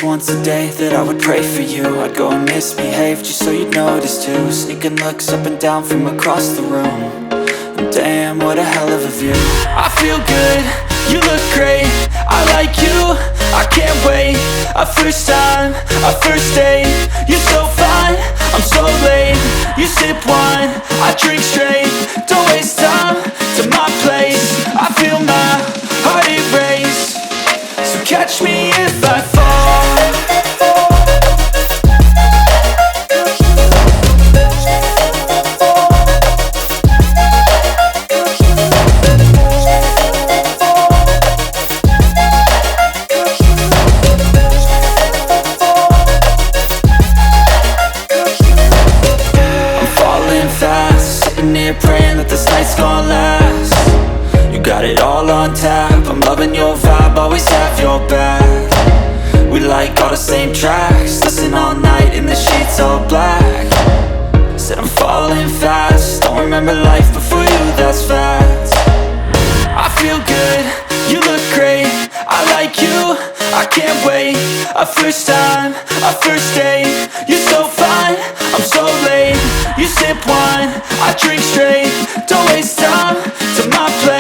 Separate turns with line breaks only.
once a day that I would pray for you. I'd go and misbehave just so you'd notice too. Sneaking looks up and down from across the room. And damn, what a hell of a view. I feel good, you look great, I like you, I can't wait. A first time, a first date, you're so fine, I'm so late. You sip wine, I drink straight. Don't waste time to my place. I feel my heart erase. So catch me if I fall. Praying that this night's gonna last. You got it all on tap, I'm loving your vibe, always have your back. We like all the same tracks, listen all night in the sheets all black. Said I'm falling fast, don't remember life before you, that's fact. I feel good, you look great, I like you, I can't wait. A first time, a first date, you're so fine, I'm so late. You sip wine, I drink straight. Don't waste time to my place.